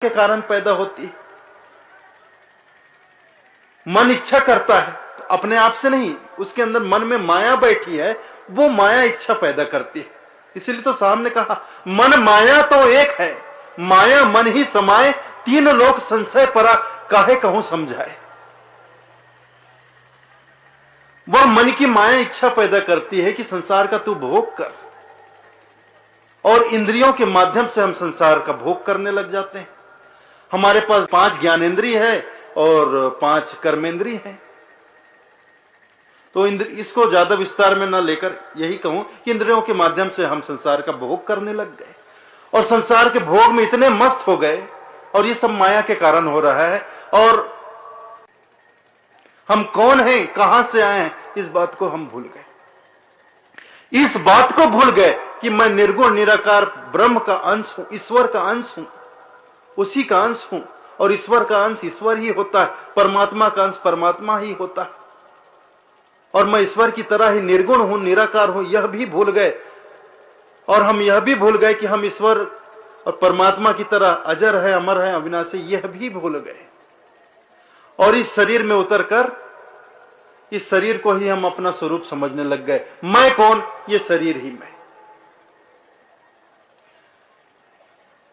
के कारण पैदा होती है। मन इच्छा करता है तो अपने आप से नहीं, उसके अंदर मन में माया बैठी है, वो माया इच्छा पैदा करती है। इसलिए तो साहब ने कहा मन माया तो एक है, माया मन ही समाये, तीन लोक संशय परा, काहे कहूं समझाए। वह मन की माया इच्छा पैदा करती है कि संसार का तू भोग कर, और इंद्रियों के माध्यम से हम संसार का भोग करने लग जाते हैं। हमारे पास 5 ज्ञानेंद्रिय है और 5 कर्मेंद्रिय है। तो इसको ज्यादा विस्तार में न लेकर यही कहूं कि इंद्रियों के माध्यम से हम संसार का भोग करने लग गए और संसार के भोग में इतने मस्त हो गए, और ये सब माया के कारण हो रहा है। और हम कौन हैं, कहां से आए हैं, इस बात को हम भूल गए। इस बात को भूल गए कि मैं निर्गुण निराकार ब्रह्म का अंश हूं, ईश्वर का अंश हूं, उसी का अंश हूं। और ईश्वर का अंश ईश्वर ही होता है, परमात्मा का अंश परमात्मा ही होता है। और मैं ईश्वर की तरह ही निर्गुण हूं, निराकार हूं, यह भी भूल गए। और हम यह भी भूल गए कि हम ईश्वर और परमात्मा की तरह अजर है, अमर है, अविनाशी, यह भी भूल गए। और इस शरीर में उतरकर इस शरीर को ही हम अपना स्वरूप समझने लग गए। मैं कौन? ये शरीर ही मैं।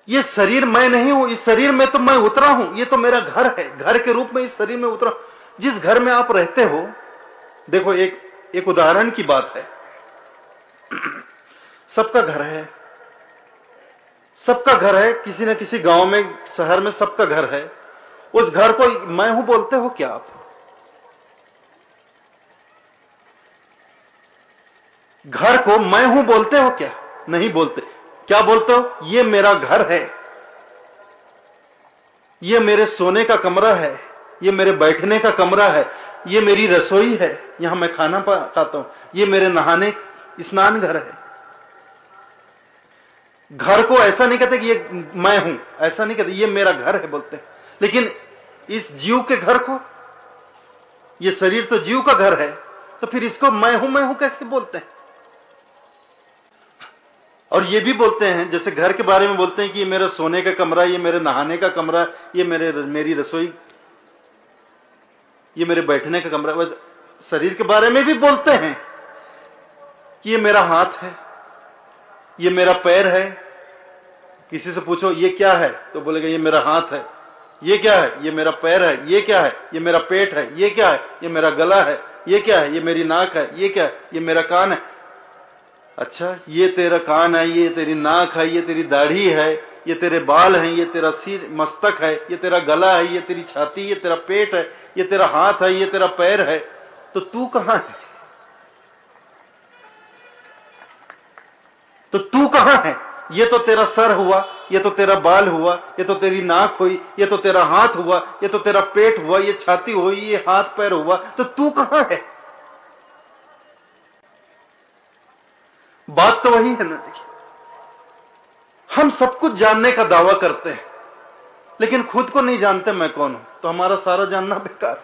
ये शरीर मैं नहीं हूं, इस शरीर में तो मैं उतरा हूं, ये तो मेरा घर है, घर के रूप में इस शरीर में उतरा। जिस घर में आप रहते हो, देखो एक उदाहरण की बात है। सबका घर है, सबका घर है, किसी न किसी गांव में, शहर में सबका घर है। उस घर को मैं हूं बोलते हो क्या आप? घर को मैं हूं बोलते हो क्या? नहीं बोलते। क्या बोलते हो? ये मेरा घर है, ये मेरे सोने का कमरा है, ये मेरे बैठने का कमरा है, ये मेरी रसोई है, यहां मैं खाना खाता हूं, ये मेरे नहाने स्नान घर है। घर को ऐसा नहीं कहते कि ये मैं हूं, ऐसा नहीं कहते, ये मेरा घर है बोलते हैं। लेकिन इस जीव के घर को, ये शरीर तो जीव का घर है, तो फिर इसको मैं हूं कैसे बोलते हैं? और ये भी बोलते हैं, जैसे घर के बारे में बोलते हैं कि ये मेरा सोने का कमरा, ये मेरे नहाने का कमरा, ये मेरी रसोई, ये मेरे बैठने का कमरा। बस शरीर के बारे में भी बोलते हैं कि ये मेरा हाथ है, ये मेरा पैर है। किसी से पूछो ये क्या है, तो बोलेगा ये मेरा हाथ है। ये क्या है? ये मेरा पैर है। ये क्या है? ये मेरा पेट है। ये क्या है? ये मेरा गला है। ये क्या है? ये मेरी नाक है। ये क्या है? ये मेरा कान है। अच्छा, ये तेरा कान है, ये तेरी नाक है, ये तेरी दाढ़ी है, ये तेरे बाल हैं, ये तेरा सिर मस्तक है, ये तेरा गला है, ये तेरी छाती, ये तेरा पेट है, ये तेरा हाथ है, ये तेरा पैर है। तो तू कहां है? तो तू कहां है? ये तो तेरा सर हुआ, ये तो तेरा बाल हुआ, ये तो तेरी नाक हुई, ये तो तेरा हाथ हुआ, ये तो तेरा पेट हुआ, ये छाती हुई, ये हाथ पैर हुआ। तो तू कहां है? बात तो वही है ना। देखिए, हम सब कुछ जानने का दावा करते हैं, लेकिन खुद को नहीं जानते मैं कौन हूं, तो हमारा सारा जानना बेकार।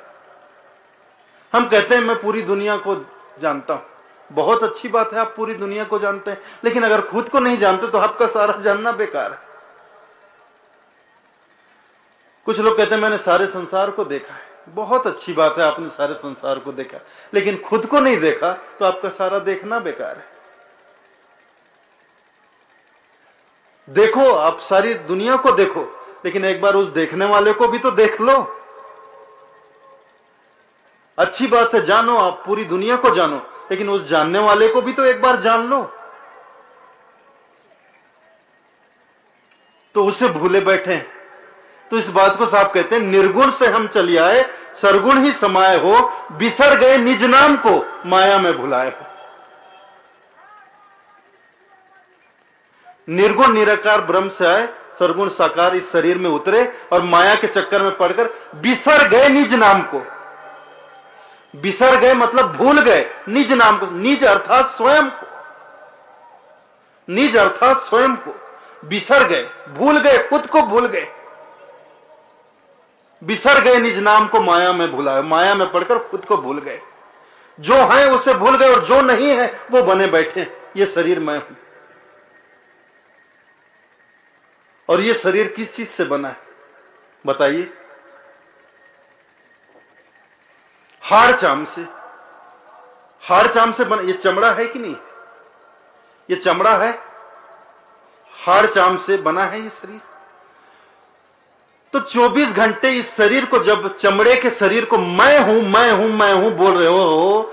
हम कहते हैं मैं पूरी दुनिया को जानता हूं, बहुत अच्छी बात है, आप पूरी दुनिया को जानते हैं, लेकिन अगर खुद को नहीं जानते तो आपका सारा जानना बेकार है। कुछ लोग कहते हैं मैंने सारे संसार को देखा है। बहुत अच्छी बात है, आपने सारे संसार को देखा, लेकिन खुद को नहीं देखा तो आपका सारा देखना बेकार है। देखो, आप सारी दुनिया को देखो, लेकिन एक बार उस देखने वाले को भी तो देख लो। अच्छी बात है, जानो, आप पूरी दुनिया को जानो, लेकिन उस जानने वाले को भी तो एक बार जान लो। तो उसे भूले बैठे। तो इस बात को साहब कहते हैं निर्गुण से हम चले आए, सरगुण ही समाये हो, बिसर गए निज नाम को, माया में भुलाए हो। निर्गुण निराकार ब्रह्म से आए, सरगुण साकार इस शरीर में उतरे और माया के चक्कर में पड़कर बिसर गए निज नाम को। बिसर गए मतलब भूल गए निज नाम को। निज अर्थात स्वयं को, निज अर्थात स्वयं को बिसर गए, भूल गए, खुद को भूल गए। बिसर गए निज नाम को, माया में भुलाए, माया में पड़कर खुद को भूल गए। जो है उसे भूल गए और जो नहीं है वो बने बैठे, ये शरीर मैं हूं। और ये शरीर किस चीज से बना है? बताइए, हाड़ चाम से, हाड़ चाम से बना, ये चमड़ा है कि नहीं? ये चमड़ा है, हाड़ चाम से बना है ये शरीर। तो 24 घंटे इस शरीर को, जब चमड़े के शरीर को मैं हूं मैं हूं मैं हूं बोल रहे हो,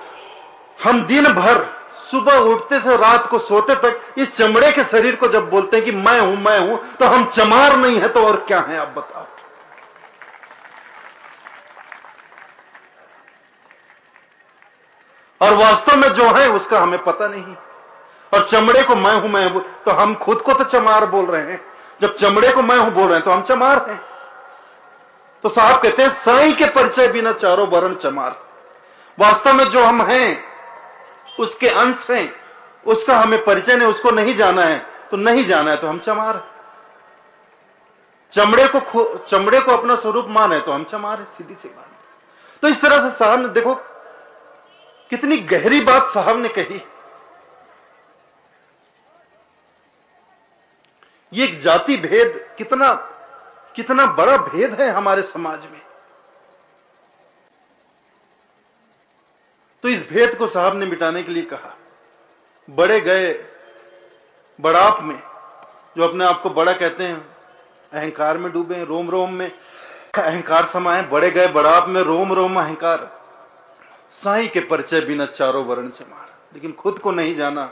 हम दिन भर सुबह उठते से रात को सोते तक इस चमड़े के शरीर को जब बोलते हैं कि मैं हूं, तो हम चमार नहीं है तो और क्या है? आप बताओ। और वास्तव में जो है उसका हमें पता नहीं। और चमड़े को मैं हूं तो हम खुद को तो चमार बोल रहे हैं। जब चमड़े को मैं हूं बोल रहे हैं तो हम चमार हैं। तो साहब कहते हैं साईं के परिचय बिना चारों वर्ण चमार। वास्तव में जो हम हैं उसके अंश हैं, उसका हमें परिचय नहीं, उसको नहीं जाना है, तो नहीं जाना है तो हम चमार। चमड़े को अपना स्वरूप माने तो हम चमार है, सीधी सी बात। तो इस तरह से साहब ने, देखो कितनी गहरी बात साहब ने कही। ये एक जाति भेद कितना कितना बड़ा भेद है हमारे समाज में। तो इस भेद को साहब ने मिटाने के लिए कहा। बड़े गए बड़ाप में, जो अपने आप को बड़ा कहते हैं, अहंकार में डूबे हैं, रोम रोम में अहंकार समाये। बड़े गए बड़ाप में, रोम रोम अहंकार। साईं के परिचय बिना चारों वर्ण चमार। लेकिन खुद को नहीं जाना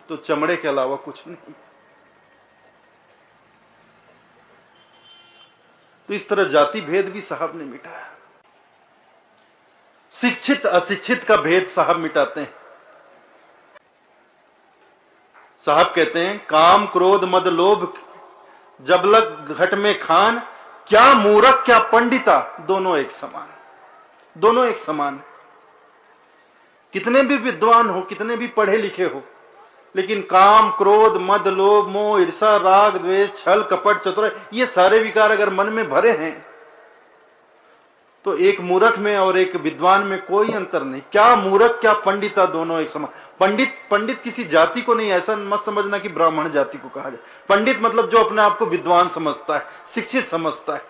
तो चमड़े के अलावा कुछ नहीं। तो इस तरह जाति भेद भी साहब ने मिटाया। शिक्षित अशिक्षित का भेद साहब मिटाते हैं। साहब कहते हैं काम क्रोध मद लोभ जब लग घट में खान, क्या मूर्ख क्या पंडिता दोनों एक समान। दोनों एक समान। कितने भी विद्वान हो, कितने भी पढ़े लिखे हो, लेकिन काम क्रोध मद लोभ मोह ईर्षा राग द्वेष छल कपट चतुराई, ये सारे विकार अगर मन में भरे हैं तो एक मूर्ख में और एक विद्वान में कोई अंतर नहीं। क्या मूर्ख क्या पंडिता दोनों एक समान। पंडित किसी जाति को नहीं, ऐसा मत समझना कि ब्राह्मण जाति को कहा जाए। पंडित मतलब जो अपने आप को विद्वान समझता है, शिक्षित समझता है।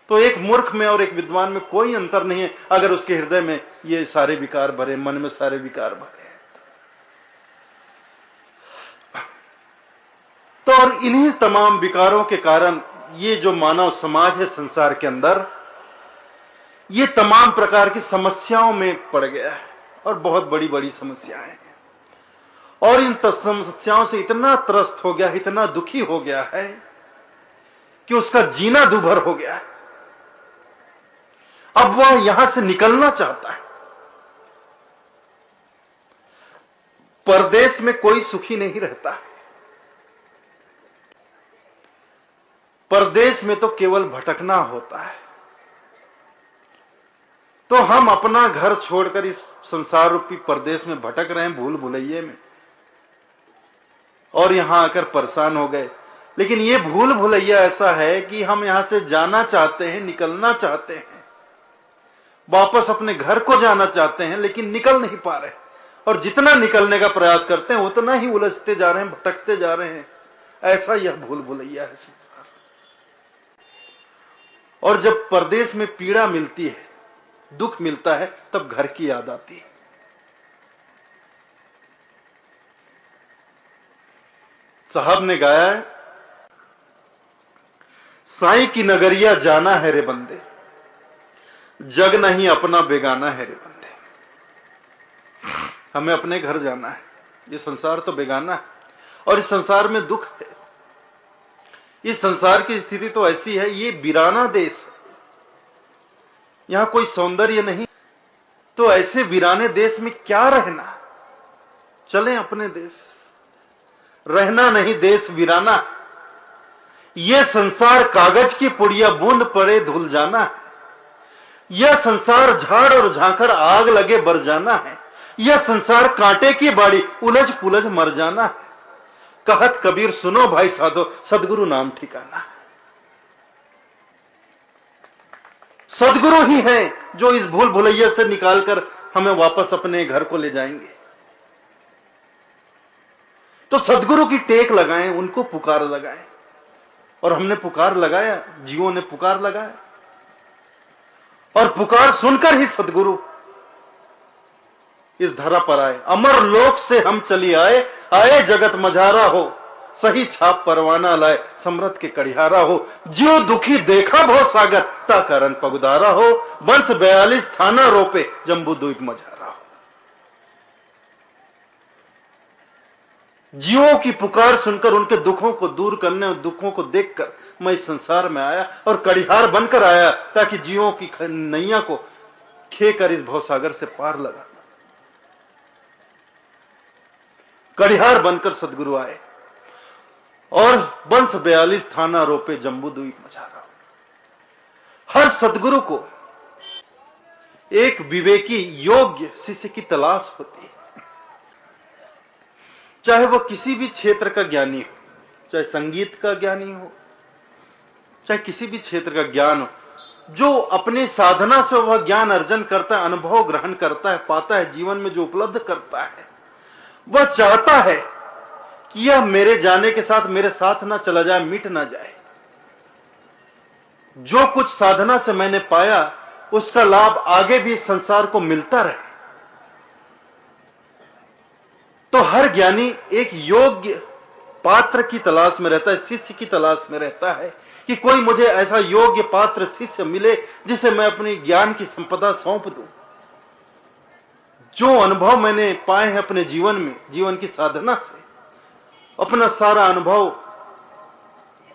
तो एक मूर्ख में और एक विद्वान में कोई अंतर नहीं है, अगर उसके हृदय में ये सारे विकार भरे, मन में सारे विकार भरे। तो और इन्हीं तमाम विकारों के कारण ये जो मानव समाज है संसार के अंदर, ये तमाम प्रकार की समस्याओं में पड़ गया है, और बहुत बड़ी बड़ी समस्याएं हैं। और इन समस्याओं से इतना त्रस्त हो गया, इतना दुखी हो गया है कि उसका जीना दूभर हो गया है। अब वह यहां से निकलना चाहता है। परदेश में कोई सुखी नहीं रहता। परदेश में तो केवल भटकना होता है। तो हम अपना घर छोड़कर इस संसार रूपी परदेश में भटक रहे हैं, भूल भुलैये में, और यहां आकर परेशान हो गए। लेकिन ये भूल भुलैया ऐसा है कि हम यहां से जाना चाहते हैं, निकलना चाहते हैं, वापस अपने घर को जाना चाहते हैं, लेकिन निकल नहीं पा रहे। और जितना निकलने का प्रयास करते हैं उतना ही उलझते जा रहे हैं, भटकते जा रहे हैं। ऐसा यह भूल भुलैया है संसार। और जब परदेश में पीड़ा मिलती है, दुख मिलता है, तब घर की याद आती है। साहब ने गाया है, साईं की नगरिया जाना है रे बंदे, जग नहीं अपना बेगाना है रे बंदे। हमें अपने घर जाना है, ये संसार तो बेगाना है, और इस संसार में दुख है। इस संसार की स्थिति तो ऐसी है, ये वीराना देश, यहां कोई सौंदर्य नहीं। तो ऐसे वीराने देश में क्या रहना। चलें अपने देश, रहना नहीं देश वीराना। यह संसार कागज की पुड़िया, बूंद पड़े धुल जाना। यह संसार झाड़ और झांकड़ आग लगे बर जाना है। यह संसार कांटे की बाड़ी, उलझ पुलझ मर जाना है। कहत कबीर सुनो भाई साधो, सदगुरु नाम ठिकाना। सदगुरु ही हैं जो इस भूल भुलैया से निकालकर हमें वापस अपने घर को ले जाएंगे। तो सदगुरु की टेक लगाएं, उनको पुकार लगाएं। और हमने पुकार लगाया, जीवों ने पुकार लगाया, और पुकार सुनकर ही सदगुरु इस धरा पर आए। अमर लोक से हम चली आए, आए जगत मझारा हो, सही छाप परवाना लाए, समरथ के कड़िहारा हो। जियो दुखी देखा भव सागर, ता कारण पगुदारा हो, वंश 42 थाना रोपे, जम्बू द्वीप मझारा हो। जीवों की पुकार सुनकर, उनके दुखों को दूर करने और दुखों को देखकर मैं इस संसार में आया और कड़िहार बनकर आया, ताकि जीवों की नैया को खेकर इस भवसागर से पार लगा। कड़िहार बनकर सदगुरु आए और वंश 42 थाना रोपे, जम्बू द्वीप मझारा। हर सदगुरु को एक विवेकी योग्य शिष्य की तलाश होती है, चाहे वह किसी भी क्षेत्र का ज्ञानी हो, चाहे संगीत का ज्ञानी हो, चाहे किसी भी क्षेत्र का ज्ञान हो। जो अपनी साधना से वह ज्ञान अर्जन करता है, अनुभव ग्रहण करता है, पाता है, जीवन में जो उपलब्ध करता है, वह चाहता है कि यह मेरे जाने के साथ मेरे साथ ना चला जाए, मिट ना जाए। जो कुछ साधना से मैंने पाया, उसका लाभ आगे भी संसार को मिलता रहे। तो हर ज्ञानी एक योग्य पात्र की तलाश में रहता है, शिष्य की तलाश में रहता है कि कोई मुझे ऐसा योग्य पात्र शिष्य मिले जिसे मैं अपनी ज्ञान की संपदा सौंप दूं। जो अनुभव मैंने पाए हैं अपने जीवन में, जीवन की साधना से, अपना सारा अनुभव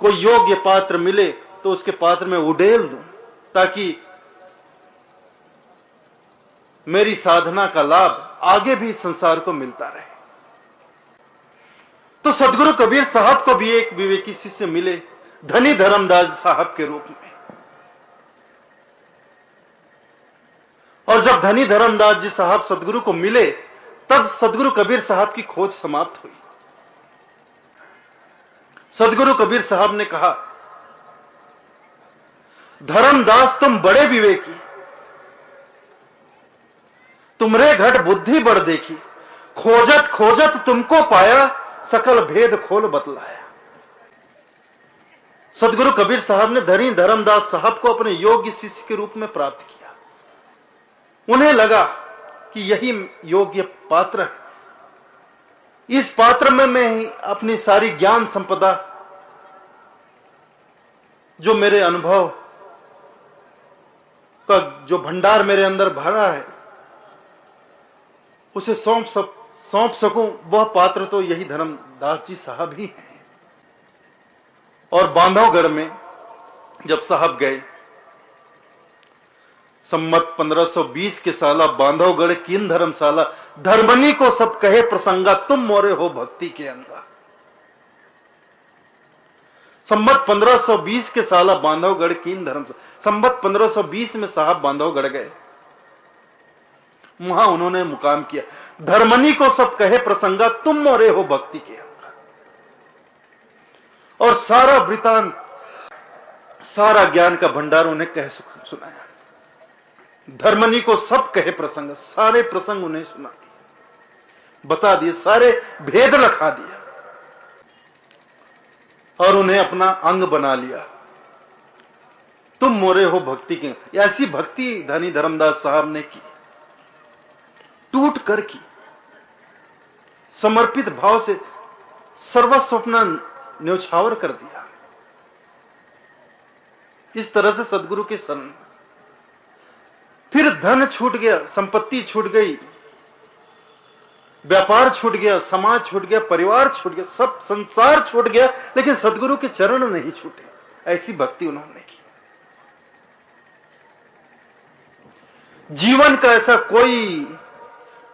कोई योग्य पात्र मिले तो उसके पात्र में उड़ेल दूं, ताकि मेरी साधना का लाभ आगे भी संसार को मिलता रहे। तो सदगुरु कबीर साहब को भी एक विवेकी शिष्य मिले, धनी धर्मदास साहब के रूप में। और जब धनी धर्मदास जी साहब सदगुरु को मिले, तब सदगुरु कबीर साहब की खोज समाप्त हुई। सदगुरु कबीर साहब ने कहा, धर्मदास तुम बड़े विवेकी, तुमरे घट बुद्धि बढ़ देखी, खोजत खोजत तुमको पाया, सकल भेद खोल बतलाया। सदगुरु कबीर साहब ने धनी धर्मदास साहब को अपने योग्य शिष्य के रूप में प्राप्त किया। उन्हें लगा कि यही योग्य पात्र है, इस पात्र में मैं ही अपनी सारी ज्ञान संपदा, जो मेरे अनुभव का जो भंडार मेरे अंदर भरा है, उसे सौंप सकूं। वह पात्र तो यही धर्मदास जी साहब ही हैं। और बांधवगढ़ में जब साहब गए, सम्मत 1520 के साला, बांधवगढ़ किन धर्मशाला, धर्मनी को सब कहे प्रसंगा, तुम मोरे हो भक्ति के अंगा। सम्मत 1520 के साला, बांधवगढ़ किन धर्मशाला। सम्मत 1520 में साहब बांधवगढ़ गए, वहां उन्होंने मुकाम किया। धर्मनी को सब कहे प्रसंगा, तुम मोरे हो भक्ति के अंगा। और सारा वृतांत, सारा ज्ञान का भंडार उन्हें कह सुनाया। धर्मनी को सब कहे प्रसंग, सारे प्रसंग उन्हें सुना दिए, बता दिए, सारे भेद लखा दिया और उन्हें अपना अंग बना लिया। तुम मोरे हो भक्ति के। ऐसी भक्ति धनी धर्मदास साहब ने की, टूट कर की, समर्पित भाव से सर्वस्व अपना न्यौछावर कर दिया। इस तरह से सदगुरु के शरण। फिर धन छूट गया, संपत्ति छूट गई, व्यापार छूट गया, समाज छूट गया, परिवार छूट गया, सब संसार छूट गया, लेकिन सदगुरु के चरण नहीं छूटे। ऐसी भक्ति उन्होंने की। जीवन का ऐसा कोई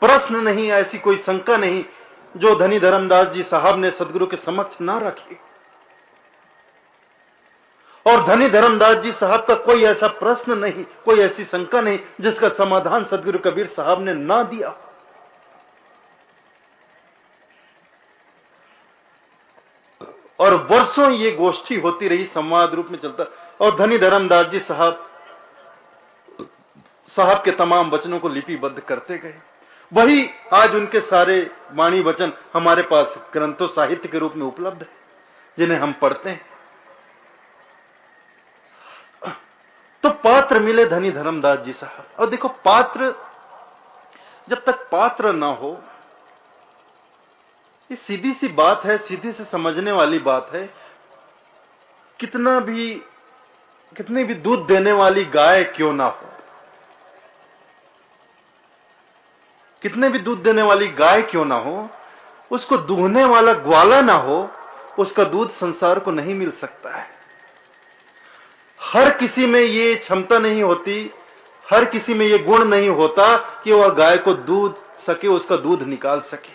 प्रश्न नहीं, ऐसी कोई शंका नहीं जो धनी धर्मदास जी साहब ने सदगुरु के समक्ष ना रखी। और धनी धर्मदास जी साहब का कोई ऐसा प्रश्न नहीं, कोई ऐसी शंका नहीं जिसका समाधान सदगुरु कबीर साहब ने ना दिया। और वर्षों ये गोष्ठी होती रही, संवाद रूप में चलता। और धनी धर्मदास जी साहब के तमाम वचनों को लिपिबद्ध करते गए। वही आज उनके सारे वाणी वचन हमारे पास ग्रंथों साहित्य के रूप में उपलब्ध है, जिन्हें हम पढ़ते हैं। तो पात्र मिले धनी धर्मदास जी साहब। और देखो, पात्र, जब तक पात्र ना हो, ये सीधी सी बात है, सीधी से समझने वाली बात है। कितनी भी दूध देने वाली गाय क्यों ना हो, कितने भी दूध देने वाली गाय क्यों ना हो, उसको दूहने वाला ग्वाला ना हो, उसका दूध संसार को नहीं मिल सकता है। हर किसी में ये क्षमता नहीं होती, हर किसी में ये गुण नहीं होता कि वह गाय को दूध सके, उसका दूध निकाल सके।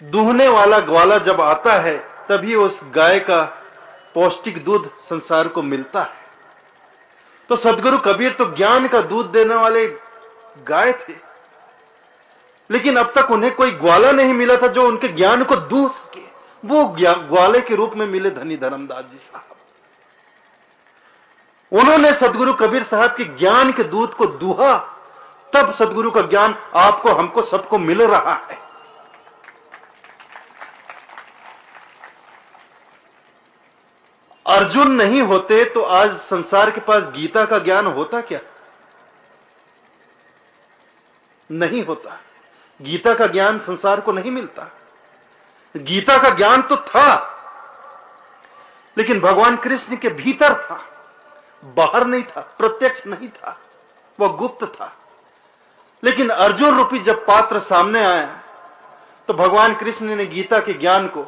दूहने वाला ग्वाला जब आता है तभी उस गाय का पौष्टिक दूध संसार को मिलता है। तो सदगुरु कबीर तो ज्ञान का दूध देने वाले गाय थे, लेकिन अब तक उन्हें कोई ग्वाला नहीं मिला था जो उनके ज्ञान को दूह सके। वो ग्वाले के रूप में मिले धनी धर्मदास जी साहब। उन्होंने सदगुरु कबीर साहब के ज्ञान के दूध को दूहा, तब सदगुरु का ज्ञान आपको, हमको, सबको मिल रहा है। अर्जुन नहीं होते तो आज संसार के पास गीता का ज्ञान होता क्या? नहीं होता। गीता का ज्ञान संसार को नहीं मिलता। गीता का ज्ञान तो था, लेकिन भगवान कृष्ण के भीतर था, बाहर नहीं था, प्रत्यक्ष नहीं था, वह गुप्त था। लेकिन अर्जुन रूपी जब पात्र सामने आया तो भगवान कृष्ण ने गीता के ज्ञान को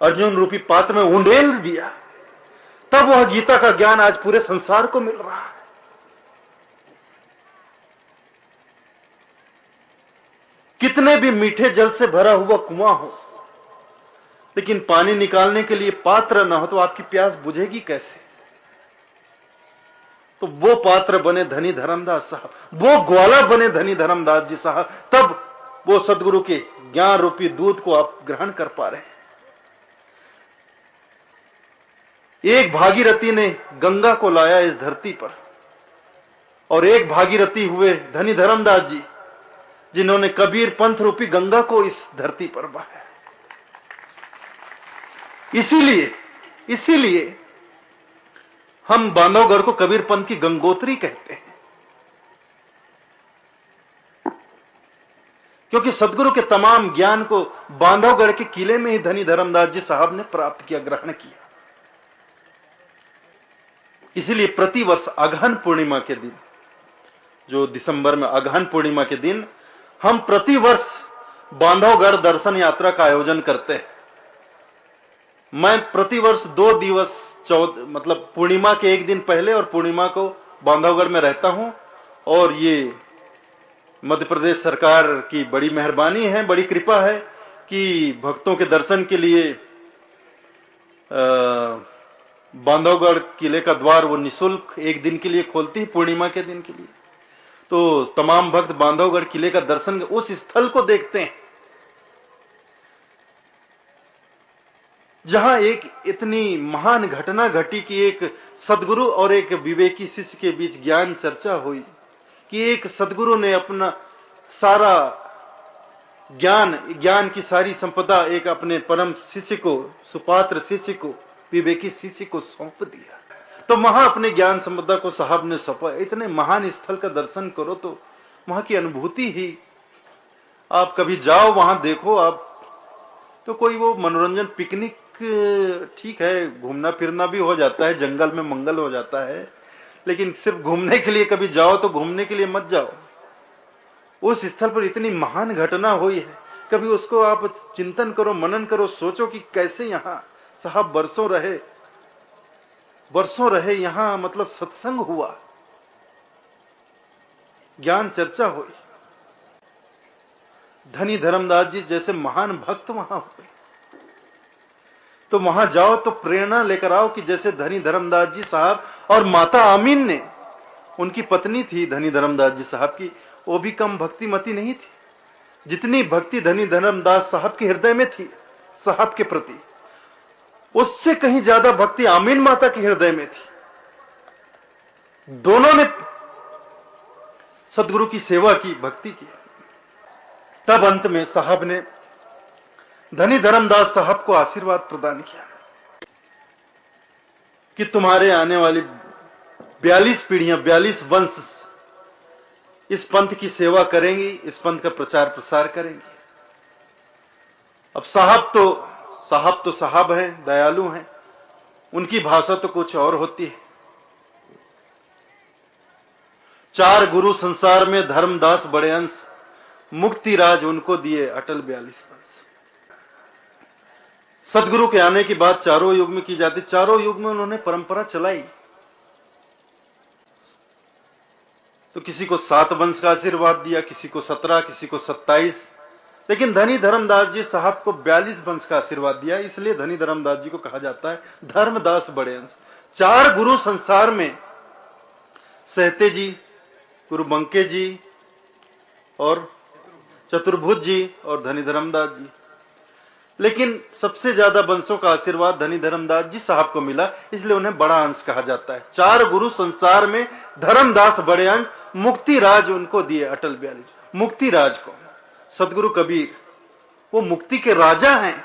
अर्जुन रूपी पात्र में उंडेल दिया, तब वह गीता का ज्ञान आज पूरे संसार को मिल रहा है। कितने भी मीठे जल से भरा हुआ कुआं हो, लेकिन पानी निकालने के लिए पात्र ना हो तो आपकी प्यास बुझेगी कैसे? तो वो पात्र बने धनी धर्मदास साहब, वो ग्वाला बने धनी धर्मदास जी साहब, तब वो सदगुरु के ज्ञान रूपी दूध को आप ग्रहण कर पा रहे हैं। एक भागीरथी ने गंगा को लाया इस धरती पर, और एक भागीरथी हुए धनी धर्मदास जी, जिन्होंने कबीर पंथ रूपी गंगा को इस धरती पर बहाया। इसीलिए हम बांधवगढ़ को कबीर पंथ की गंगोत्री कहते हैं, क्योंकि सदगुरु के तमाम ज्ञान को बांधवगढ़ के किले में ही धनी धर्मदास जी साहब ने प्राप्त किया, ग्रहण किया। इसीलिए प्रतिवर्ष अगहन पूर्णिमा के दिन, जो दिसंबर में अगहन पूर्णिमा के दिन, हम प्रतिवर्ष बांधवगढ़ दर्शन यात्रा का आयोजन करते हैं। मैं प्रतिवर्ष 2 दिवस, मतलब पूर्णिमा के एक दिन पहले और पूर्णिमा को बांधवगढ़ में रहता हूं। और ये मध्य प्रदेश सरकार की बड़ी मेहरबानी है, बड़ी कृपा है कि भक्तों के दर्शन के लिए बांधवगढ़ किले का द्वार वो निःशुल्क एक दिन के लिए खोलती है, पूर्णिमा के दिन के लिए। तो तमाम भक्त बांधवगढ़ किले का दर्शन, उस स्थल को देखते हैं जहां एक इतनी महान घटना घटी कि एक सदगुरु और एक विवेकी शिष्य के बीच ज्ञान चर्चा हुई, कि एक सदगुरु ने अपना सारा ज्ञान की सारी संपदा एक अपने परम शिष्य को, सुपात्र शिष्य को, विवेकी शिष्य को सौंप दिया। तो वहां अपने ज्ञान संपदा को साहब ने सौंपा। इतने महान स्थल का दर्शन करो तो वहां की अनुभूति ही, आप कभी जाओ वहां देखो आप, तो कोई वो मनोरंजन पिकनिक ठीक है, घूमना फिरना भी हो जाता है, जंगल में मंगल हो जाता है, लेकिन सिर्फ घूमने के लिए कभी जाओ तो घूमने के लिए मत जाओ। उस स्थल पर इतनी महान घटना हुई है, कभी उसको आप चिंतन करो, मनन करो, सोचो कि कैसे यहां साहब बरसों रहे यहां, मतलब सत्संग हुआ, ज्ञान चर्चा हुई, धनी धर्मदास जी जैसे महान भक्त वहां हुए। तो वहां जाओ तो प्रेरणा लेकर आओ कि जैसे धनी धर्मदास जी साहब, और माता आमीन ने, उनकी पत्नी थी धनी धर्मदास जी साहब की, वो भी कम भक्तिमती नहीं थी। जितनी भक्ति धनी धर्मदास साहब के हृदय में थी साहब के प्रति, उससे कहीं ज्यादा भक्ति आमीन माता के हृदय में थी। दोनों ने सदगुरु की सेवा की, भक्ति की। तब अंत में साहब ने धनी धर्मदास साहब को आशीर्वाद प्रदान किया कि तुम्हारे आने वाली 42 पीढ़ियां, 42 वंश इस पंथ की सेवा करेंगी, इस पंथ का प्रचार प्रसार करेंगी। अब साहब तो साहब हैं, दयालु हैं, उनकी भाषा तो कुछ और होती है। 4 गुरु संसार में, धर्मदास बड़े अंश, मुक्ति राज उनको दिए अटल 42 वंश। सदगुरु के आने की बात चारों युग में की जाती, चारों युग में उन्होंने परंपरा चलाई। तो किसी को 7 वंश का आशीर्वाद दिया, किसी को 17, किसी को 27, लेकिन धनी धर्मदास जी साहब को 42 वंश का आशीर्वाद दिया। इसलिए धनी धर्मदास जी को कहा जाता है धर्मदास बड़े अंश। 4 गुरु संसार में, सहते जी, गुरु बंके जी और चतुर्भुज जी और धनी धर्मदास जी। लेकिन सबसे ज्यादा वंशों का आशीर्वाद धनी धर्मदास जी साहब को मिला, इसलिए उन्हें बड़ा अंश कहा जाता है। 4 गुरु संसार में, धर्मदास बड़े अंश, मुक्ति राज उनको दिए अटल 42। मुक्ति राज को सदगुरु कबीर, वो मुक्ति के राजा हैं।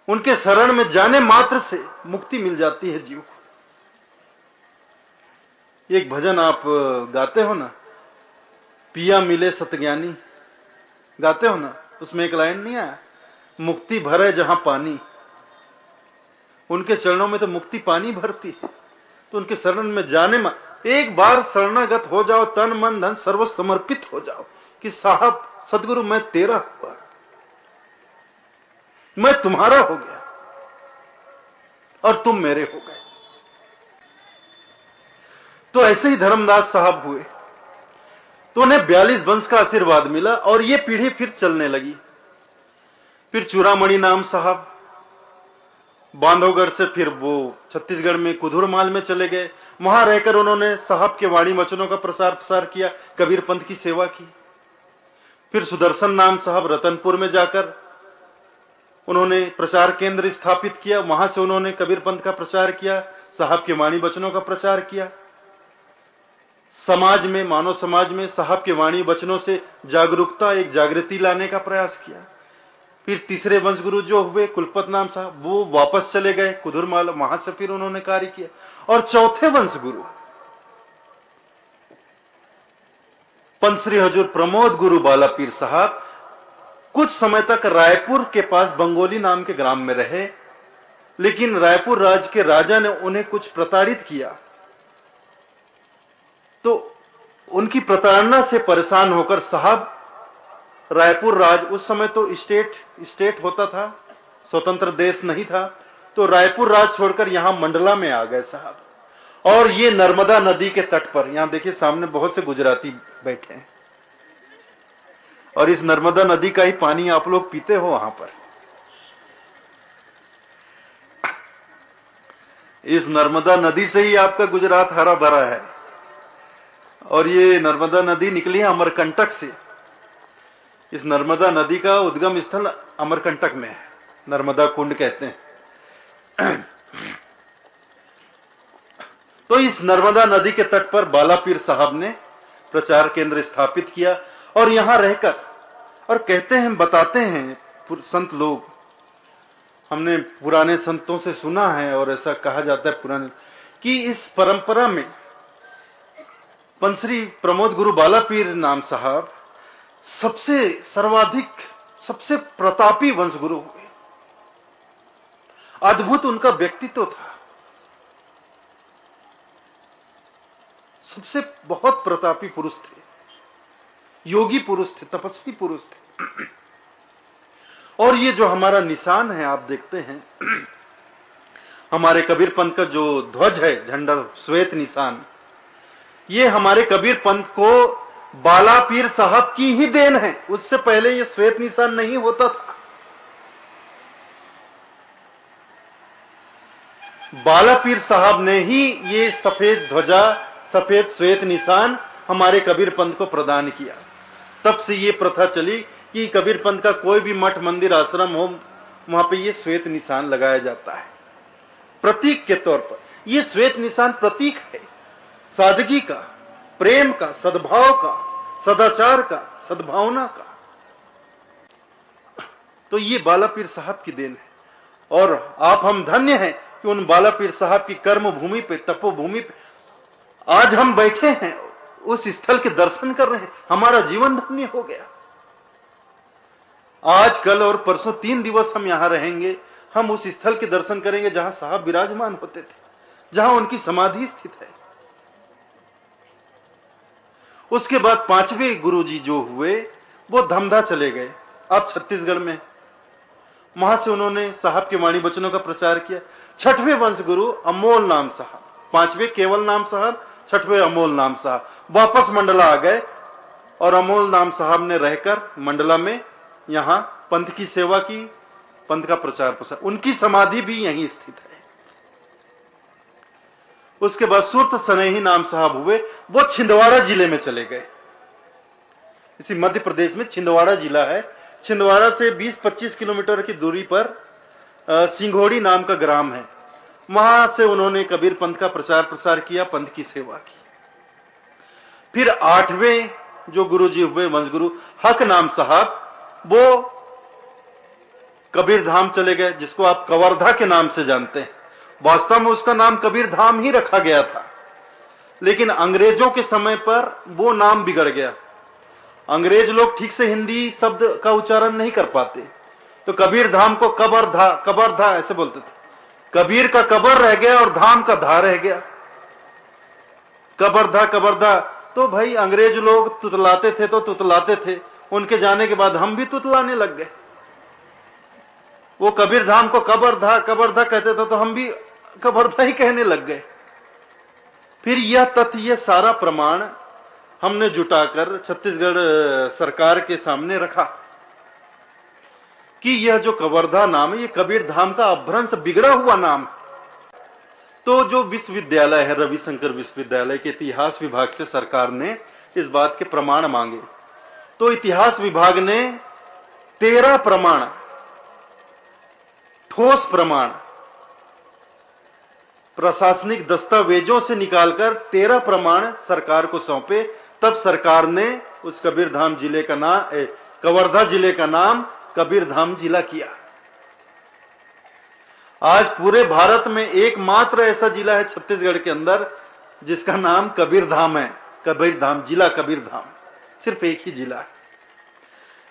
उनके शरण में जाने मात्र से मुक्ति मिल जाती है जीव को। एक भजन आप गाते हो ना, पिया मिले सतज्ञानी, गाते हो ना, उसमें एक लाइन नहीं आया, मुक्ति भरे जहां पानी। उनके चरणों में तो मुक्ति पानी भरती है। तो उनके शरण में जाने में, एक बार शरणागत हो जाओ, तन मन धन सर्व समर्पित हो जाओ कि साहब सदगुरु मैं तेरा हुआ, मैं तुम्हारा हो गया और तुम मेरे हो गए। तो ऐसे ही धर्मदास साहब हुए, तो उन्हें 42 वंश का आशीर्वाद मिला और ये पीढ़ी फिर चलने लगी। फिर चूड़ामणि नाम साहब बांधवगढ़ से फिर वो छत्तीसगढ़ में कुधुरमाल में चले गए। वहां रहकर उन्होंने साहब के वाणी वचनों का प्रसार प्रसार किया, कबीर पंथ की सेवा की। फिर सुदर्शन नाम साहब रतनपुर में जाकर उन्होंने प्रचार केंद्र स्थापित किया, वहां से उन्होंने कबीर पंथ का प्रचार किया, साहब के वाणी वचनों का प्रचार किया। समाज में, मानव समाज में साहब के वाणी वचनों से जागरूकता, एक जागृति लाने का प्रयास किया। फिर तीसरे वंशगुरु जो हुए कुलपत नाम साहब, वो वापस चले गए कुधुरमाल, वहां से फिर उन्होंने कार्य किया। और चौथे वंशगुरु पंचश्री हजूर प्रमोद गुरु बाला पीर साहब कुछ समय तक रायपुर के पास बंगोली नाम के ग्राम में रहे, लेकिन रायपुर राज के राजा ने उन्हें कुछ प्रताड़ित किया। तो उनकी प्रताड़ना से परेशान होकर साहब रायपुर राज, उस समय तो स्टेट होता था, स्वतंत्र देश नहीं था, तो रायपुर राज छोड़कर यहां मंडला में आ गए साहब। और ये नर्मदा नदी के तट पर, यहां देखिए सामने बहुत से गुजराती बैठे हैं, और इस नर्मदा नदी का ही पानी आप लोग पीते हो वहां पर। इस नर्मदा नदी से ही आपका गुजरात हरा भरा है। और ये नर्मदा नदी निकली है अमरकंटक से। इस नर्मदा नदी का उद्गम स्थल अमरकंटक में है, नर्मदा कुंड कहते हैं। तो इस नर्मदा नदी के तट पर बाला पीर साहब ने प्रचार केंद्र स्थापित किया और यहां रहकर, और कहते हैं, बताते हैं संत लोग, हमने पुराने संतों से सुना है और ऐसा कहा जाता है पुराने, कि इस परंपरा में पंचश्री प्रमोद गुरु बाला पीर नाम साहब सबसे सर्वाधिक, सबसे प्रतापी वंशगुरु हुए। अद्भुत उनका व्यक्तित्व था, सबसे बहुत प्रतापी पुरुष थे, योगी पुरुष थे, तपस्वी पुरुष थे। और ये जो हमारा निशान है आप देखते हैं, हमारे कबीर पंथ का जो ध्वज है, झंडा, श्वेत निशान, ये हमारे कबीर पंथ को बाला पीर साहब की ही देन है। उससे पहले ये श्वेत निशान नहीं होता था। बाला पीर साहब ने ही ये सफेद ध्वजा, सफेद श्वेत निशान हमारे कबीर पंथ को प्रदान किया। तब से ये प्रथा चली कि कबीर पंथ का कोई भी मठ, मंदिर, आश्रम हो, वहां पे ये श्वेत निशान लगाया जाता है प्रतीक के तौर पर। ये श्वेत निशान प्रतीक है सादगी का, प्रेम का, सद्भाव का, सदाचार का, सद्भावना का। तो ये बाला पीर साहब की देन है। और आप हम धन्य हैं कि उन बाला पीर साहब की कर्म भूमि पे, तपोभूमि पे आज हम बैठे हैं, उस स्थल के दर्शन कर रहे हैं। हमारा जीवन धन्य हो गया। आज, कल और परसों 3 दिवस हम यहां रहेंगे। हम उस स्थल के दर्शन करेंगे जहां साहब विराजमान होते थे, जहां उनकी समाधि स्थित है। उसके बाद 5वें गुरुजी जो हुए वो धमधा चले गए, अब छत्तीसगढ़ में। वहां से उन्होंने साहब के वाणी वचनों का प्रचार किया। 6वें वंश गुरु अमोल नाम साहब, 5वें केवल नाम साहब, 6वें अमोल नाम साहब वापस मंडला आ गए और अमोल नाम साहब ने रहकर मंडला में यहां पंथ की सेवा की, पंथ का प्रचार प्रसार। उनकी समाधि भी यहीं स्थित है। उसके बाद सुरत सनेही नाम साहब हुए, वो छिंदवाड़ा जिले में चले गए। इसी मध्य प्रदेश में छिंदवाड़ा जिला है। छिंदवाड़ा से 20-25 किलोमीटर की दूरी पर सिंघोड़ी नाम का ग्राम है। वहां से उन्होंने कबीर पंथ का प्रचार प्रसार किया, पंथ की सेवा की। फिर 8वें जो गुरुजी हुए वंश गुरु हक नाम साहब, वो कबीर धाम चले गए, जिसको आप कवर्धा के नाम से जानते हैं। वास्तव में उसका नाम कबीर धाम ही रखा गया था, लेकिन अंग्रेजों के समय पर वो नाम बिगड़ गया। अंग्रेज लोग ठीक से हिंदी शब्द का उच्चारण नहीं कर पाते, तो कबीर धाम को कबरधा ऐसे बोलते थे। कबीर का कबर रह गया और धाम का धा रह गया, कबरधा। तो भाई अंग्रेज लोग तुतलाते थे तो तुतलाते थे, उनके जाने के बाद हम भी तुतलाने लग गए। वो कबीर धाम को कबरधा कहते थे तो हम भी कबरधा ही कहने लग गए। फिर यह तथ्य, यह सारा प्रमाण हमने जुटाकर छत्तीसगढ़ सरकार के सामने रखा कि यह जो कवर्धा नाम है, ये कबीर धाम का अपभ्रंश, बिगड़ा हुआ नाम। तो जो विश्वविद्यालय है, रविशंकर विश्वविद्यालय के इतिहास विभाग से सरकार ने इस बात के प्रमाण मांगे। तो इतिहास विभाग ने 13 प्रमाण, ठोस प्रमाण, प्रशासनिक दस्तावेजों से निकालकर 13 प्रमाण सरकार को सौंपे। तब सरकार ने उस कबीर धाम जिले का नाम, कवर्धा जिले का नाम कबीर धाम जिला किया। आज पूरे भारत में एकमात्र ऐसा जिला है छत्तीसगढ़ के अंदर जिसका नाम कबीर धाम है। कबीर धाम जिला, कबीर धाम सिर्फ एक ही जिला है।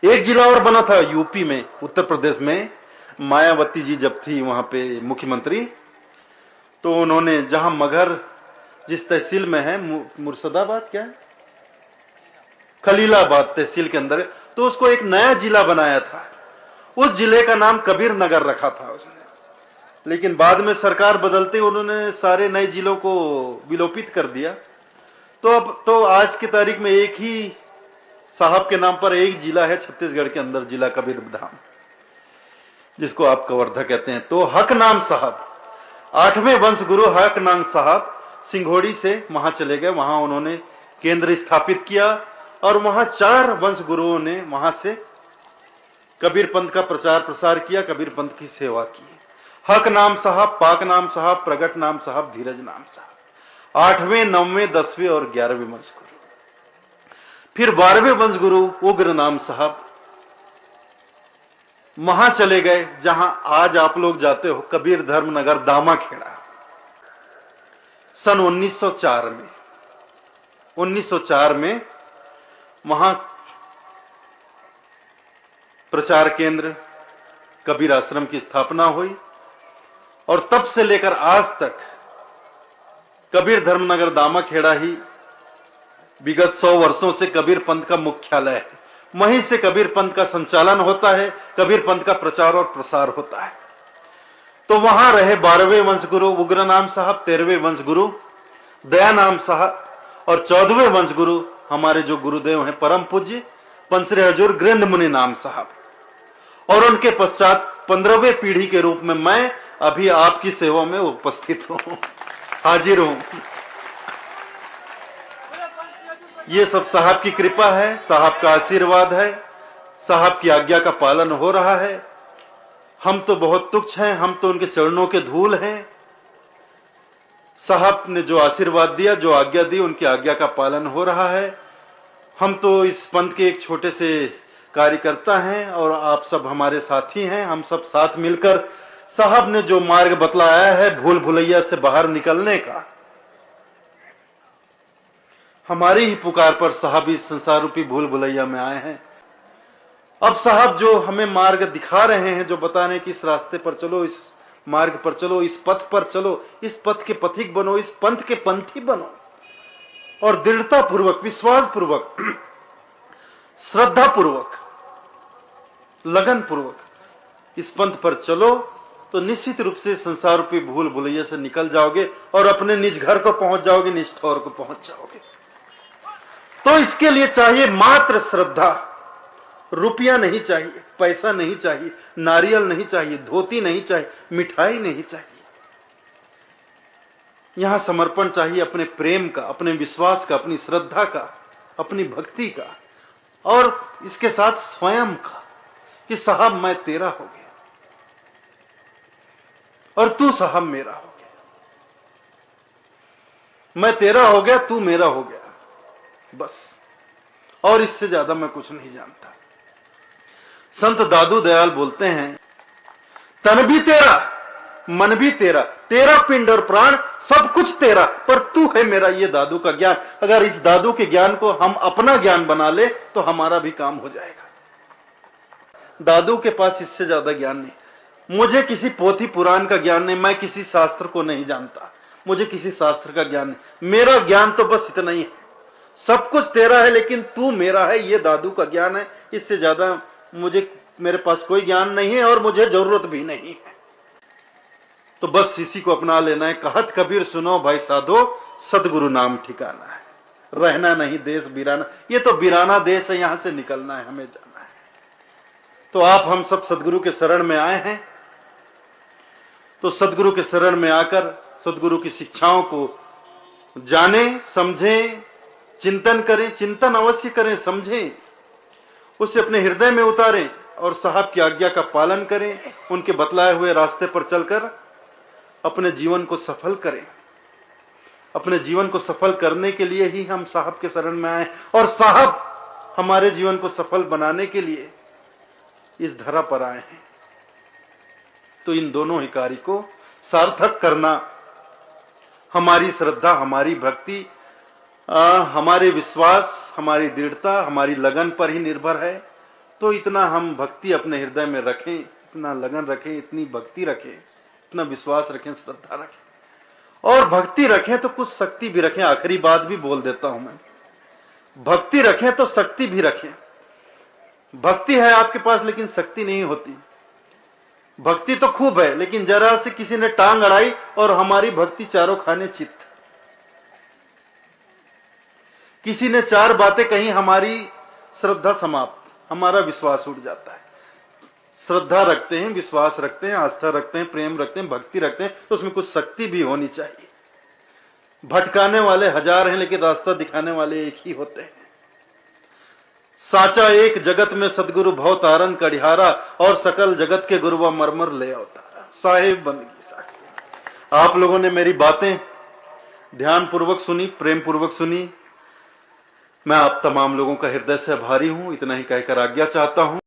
एक जिला और बना था यूपी में, उत्तर प्रदेश में। मायावती जी जब थी वहां पे मुख्यमंत्री, तो उन्होंने जहां मगहर जिस तहसील में है, मुर्शिदाबाद क्या है, खलीलाबाद तहसील के अंदर, तो उसको एक नया जिला बनाया था। उस जिले का नाम कबीर नगर रखा था उसने। लेकिन बाद में सरकार बदलते उन्होंने सारे नए जिलों को विलोपित कर दिया। तो अब तो आज की तारीख में एक ही साहब के नाम पर एक जिला है छत्तीसगढ़ के अंदर, जिला कबीर धाम, जिसको आप कवर्धा कहते हैं। तो हक नाम साहब, 8वें वंश गुरु हक नाम साहब सिंघोड़ी से वहां चले गए। वहां उन्होंने केंद्र स्थापित किया और वहां 4 वंश गुरुओं ने वहां से कबीर पंथ का प्रचार प्रसार किया, कबीर पंथ की सेवा की। हक नाम साहब, पाक नाम साहब, प्रगट नाम साहब, धीरज नाम साहब, 8वें, 9वें, 10वें और 11वें वंश गुरु। फिर 12वें वंश गुरु उग्र नाम साहब वहां चले गए जहां आज आप लोग जाते हो, कबीर धर्मनगर दामाखेड़ा। सन 1904 में वहां प्रचार केंद्र कबीर आश्रम की स्थापना हुई और तब से लेकर आज तक कबीर धर्मनगर दामाखेड़ा ही विगत 100 वर्षों से कबीर पंथ का मुख्यालय है। वहीं से कबीर पंथ का संचालन होता है, कबीर पंथ का प्रचार और प्रसार होता है। तो वहां रहे 12वें वंश गुरु उग्र नाम साहब, 13वें वंश गुरु दया नाम साहब और 14वें वंश गुरु हमारे जो गुरुदेव हैं परम पूज्य पंसरे हजूर गृंद मुनि नाम साहब। और उनके पश्चात 15वें पीढ़ी के रूप में मैं अभी आपकी सेवा में उपस्थित हूं, हाजिर हूं। ये सब साहब की कृपा है, साहब का आशीर्वाद है, साहब की आज्ञा का पालन हो रहा है। हम तो बहुत तुच्छ हैं, हम तो उनके चरणों के धूल हैं। साहब ने जो आशीर्वाद दिया, जो आज्ञा दी, उनकी आज्ञा का पालन हो रहा है। हम तो इस पंथ के एक छोटे से कार्यकर्ता हैं और आप सब हमारे साथी हैं। हम सब साथ मिलकर साहब ने जो मार्ग बतलाया है भूल भुलैया से बाहर निकलने का, हमारी ही पुकार पर साहब इस संसार रूपी भूल भुलैया में आए हैं। अब साहब जो हमें मार्ग दिखा रहे हैं, जो बता रहे हैं कि इस रास्ते पर चलो, इस मार्ग पर चलो, इस पथ पर चलो, इस पथ के पथिक बनो, इस पंथ के पंथी बनो, और दृढ़ता पूर्वक, विश्वास पूर्वक, श्रद्धा पूर्वक, लगन पूर्वक इस पंथ पर चलो, तो निश्चित रूप से संसार रूपी भूल भुलैया से निकल जाओगे और अपने निज घर को पहुंच जाओगे, निज ठौर को पहुंच जाओगे। तो इसके लिए चाहिए मात्र श्रद्धा। रुपया नहीं चाहिए, पैसा नहीं चाहिए, नारियल नहीं चाहिए, धोती नहीं चाहिए, मिठाई नहीं चाहिए। यहां समर्पण चाहिए अपने प्रेम का, अपने विश्वास का, अपनी श्रद्धा का, अपनी भक्ति का, और इसके साथ स्वयं का कि साहब मैं तेरा हो गया और तू साहब मेरा हो गया, मैं तेरा हो गया, तू मेरा हो गया, बस। और इससे ज्यादा मैं कुछ नहीं जानता। संत दादू दयाल बोलते हैं, तन भी तेरा, मन भी तेरा, तेरा पिंड और प्राण सब कुछ तेरा, पर तू है मेरा। ये दादू का ज्ञान, अगर इस दादू के ज्ञान को हम अपना ज्ञान बना ले तो हमारा भी काम हो जाएगा। दादू के पास इससे ज्यादा ज्ञान नहीं। मुझे किसी पोथी पुराण का ज्ञान नहीं, मैं किसी शास्त्र को नहीं जानता, मुझे किसी शास्त्र का ज्ञान नहीं। मेरा ज्ञान तो बस इतना ही है, सब कुछ तेरा है लेकिन तू मेरा है। ये दादू का ज्ञान है, इससे ज्यादा मेरे पास कोई ज्ञान नहीं है और मुझे जरूरत भी नहीं है। तो बस इसी को अपना लेना है। कहत कबीर सुनो भाई साधो, सदगुरु नाम ठिकाना है, रहना नहीं देश बिराना। ये तो बिराना देश है, यहां से निकलना है, हमें जाना है। तो आप हम सब सदगुरु के शरण में आए हैं, तो सदगुरु के शरण में आकर सदगुरु की शिक्षाओं को जानें, समझें, चिंतन करें। चिंतन अवश्य करें, समझें, उसे अपने हृदय में उतारें और साहब की आज्ञा का पालन करें। उनके बतलाए हुए रास्ते पर चलकर अपने जीवन को सफल करें। अपने जीवन को सफल करने के लिए ही हम साहब के शरण में आए, और साहब हमारे जीवन को सफल बनाने के लिए इस धरा पर आए हैं। तो इन दोनों ही कार्य को सार्थक करना हमारी श्रद्धा, हमारी भक्ति, हमारे विश्वास, हमारी दृढ़ता, हमारी लगन पर ही निर्भर है। तो इतना हम भक्ति अपने हृदय में रखें, इतना लगन रखें, इतनी भक्ति रखें, इतना विश्वास रखें, श्रद्धा रखें, और भक्ति रखें तो कुछ शक्ति भी रखें। आखिरी बात भी बोल देता हूं मैं, भक्ति रखें तो शक्ति भी रखें। भक्ति है आपके पास लेकिन शक्ति नहीं होती। भक्ति तो खूब है लेकिन जरा से किसी ने टांग अड़ाई और हमारी भक्ति चारों खाने चित्त। किसी ने चार बातें कही, हमारी श्रद्धा समाप्त, हमारा विश्वास उठ जाता है। श्रद्धा रखते हैं, विश्वास रखते हैं, आस्था रखते हैं, प्रेम रखते हैं, भक्ति रखते हैं, तो उसमें कुछ शक्ति भी होनी चाहिए। भटकाने वाले हजार हैं लेकिन रास्ता दिखाने वाले एक ही होते हैं। साचा एक जगत में सदगुरु भव तारन कड़िहारा, और सकल जगत के गुरु व मरमर ले अवतारा। साहिब बंदगी साखी। आप लोगों ने मेरी बातें ध्यान पूर्वक सुनी, प्रेम पूर्वक सुनी। मैं आप तमाम लोगों का हृदय से आभारी हूं। इतना ही कहकर आज्ञा चाहता हूं।